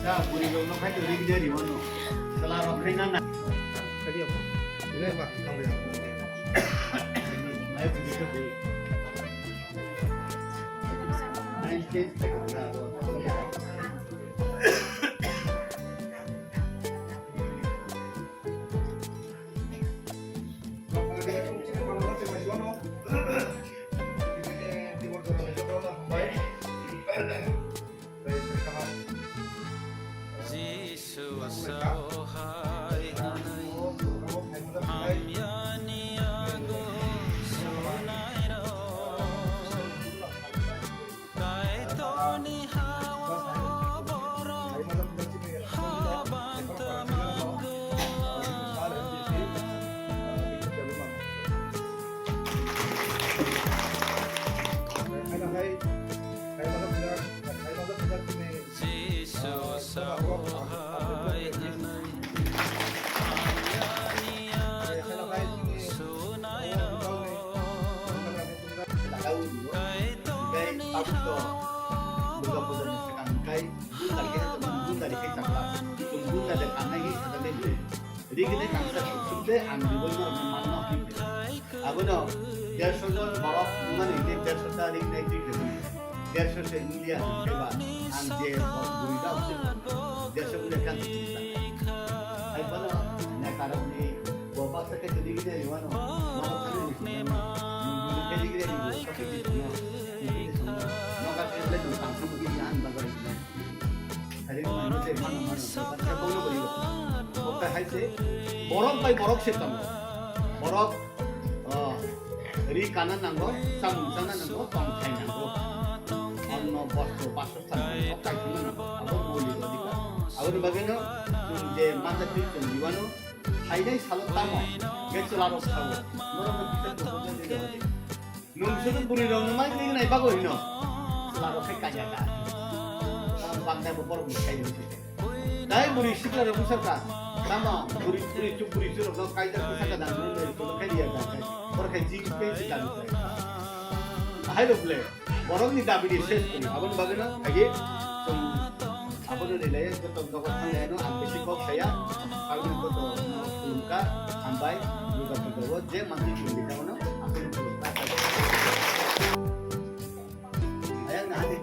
자, 우리 이거 할 때 우리 기다리 원노. 살아로 그냥 나. 그래요. 이래 봐, 당근. 아이 부지게 돼. 아이 제 Jadi kita kan sudah ambil boleh mana kita. Aku no, dia sudah bawa mana ini dia sudah ini nanti dia sudah India coba anje berita usir dia sudah kan kita. Ayo mana nak kalau ni bawa sekarang jadi kita ni mana mau kan ni jadi kita ni seperti itu. Nak kita lagi tangkap mungkin jangan bagai ini. Hari ni mana kita boleh beri. ওটা খাইছে বরফ by বরফ সেতাম বরফ রি কানা নাঙ্গো সামুং সানা নাঙ্গো টং খাই নাঙ্গো অন্য বস্ত্র বাসস্থান সবটাই কিনে নাঙ্গো আবার বলি দিকা আবার বাগেনো যে মাথা তুই তুমি দিবানো খাইনাই সালো তামো গেছো লারো খাবো নরম পিতে তো বলে দিতে হবে নংসুদু পুরি রং মাই দিন নাই বাগো হিনো লারো খাই কাজাটা বাংলায় বরফ খাই দিতে তাই মুড়ি শিখলারে মুসারকা sama puri suruh kau kaita kita kadang dulu dari kalau kau dia dah orang kau jing pensi kan hai lo boleh orang ni dah beri ses ni abang bagaimana lagi abang ni leh tu tu kau kan leh no ambil si kau saya kalau ni tu luka ambai luka tu je mandi curi kau no ambil tu ayah nak ni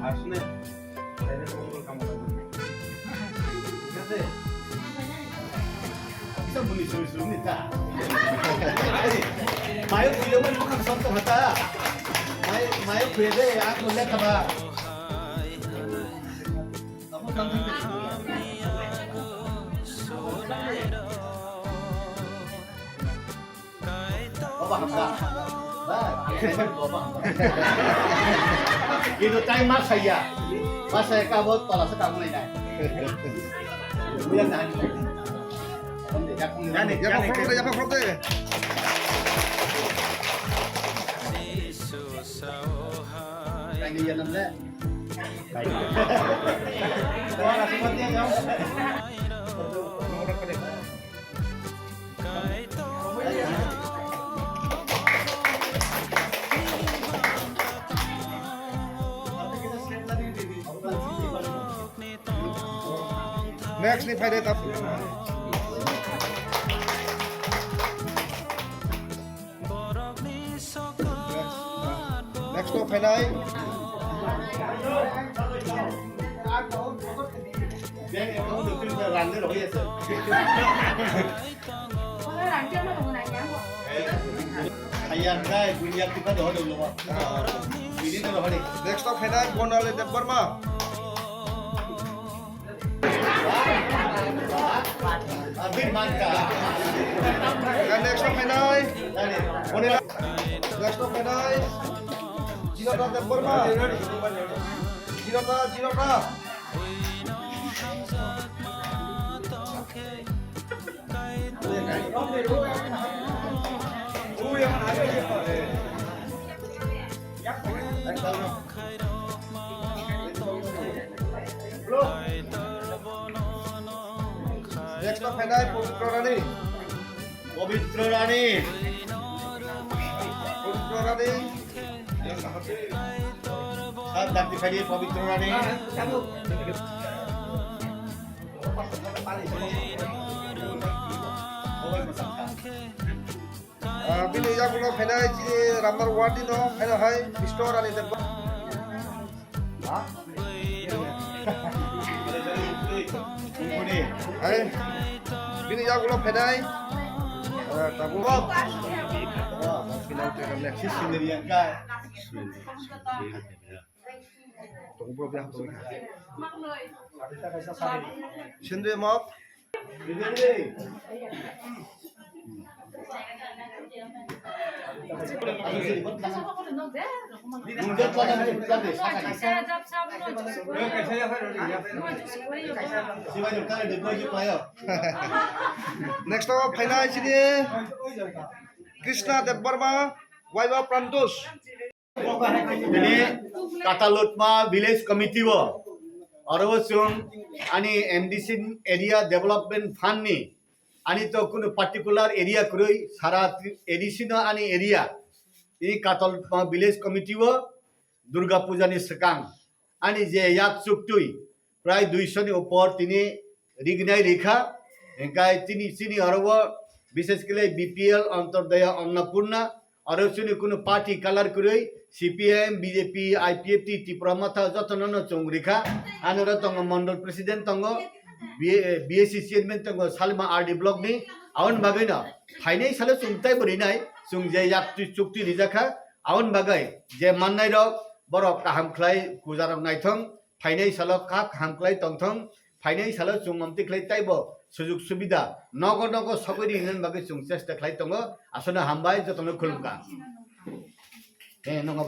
আসলে তাইলে মঙ্গল কামনা করবে ঠিক আছে kita beli susu ni tak mayo kilo man bukan satu hata mayo beda ya aku lihat apa kamu kan Bapak Hamzah Itu time mas saya kabut pala sa kamu na Bilang na Yakap frote. Kaya yan ang le. Tawa na si Pati ang next ni Friday tap. Next to Friday. Then em không được tin rằng nó đổi vậy sao? Ayah guys, dunia kita dah ada dulu. Ini dah ada. Next to Friday Gonale Debarma. Abis mangka. And next to Friday. Tadi. Next to Friday. Jirota Debarma. Jirota. Next to Friday Putrani. Pavitra Rani. Putrani. Saat nanti kali Pavitra Rani. Bini jagulo Friday ji Ramar Wadi no Friday hai Store ani Debar. Ini. Hai. Bini jagulo Friday. Tabu. Final tekan next. Si sendirian kan. Tunggu berapa tu? Sendiri mop. Ini. Mungkin kau nak bukan deh. Siapa yang kau ada dua juta ya? Next to final sini Krishna Debarma Waiwa Prantus. Jadi kata Lutma Village Committee wo, Arwasung ani MDC Area Development Fund ni, ani to kuno particular area kuroi sarat edisina ani area. Ini kata Lutma Village Committee wo Durga Puja ni sekang, ani je yak suktui, pray 200 ni upor tini rignai rekha, engkai tini sini arwa বিশেষকরে BPL Antyodaya Annapurna আরসুনি কোনো party colour করে CPM BJP IPFT Tripura মাথা যতন চংরিখা আনরা তঙ্গ mandal president তঙ্গ BSC chairman তঙ্গ সালমা RD ব্লক নি আউন বাগাই না ফাইনাই সালে চুংতাই বরিনাই চুং যে ইয়াক্তি চুক্তি রিজাখা আউন বাগাই যে মাননাই রক বরক কাহামখ্লাই কুজারক নাইথং ফাইনাই সালে কাহামখ্লাই তংথং ফাইনাই সালে চুংমতি খ্লাই তাইব সুযোগ সুবিধা নগর নগর সকরি হিনেন বাকি চুং চেষ্টা খ্লাই তঙ্গ আসলে হামবাই যতন খুলুমকা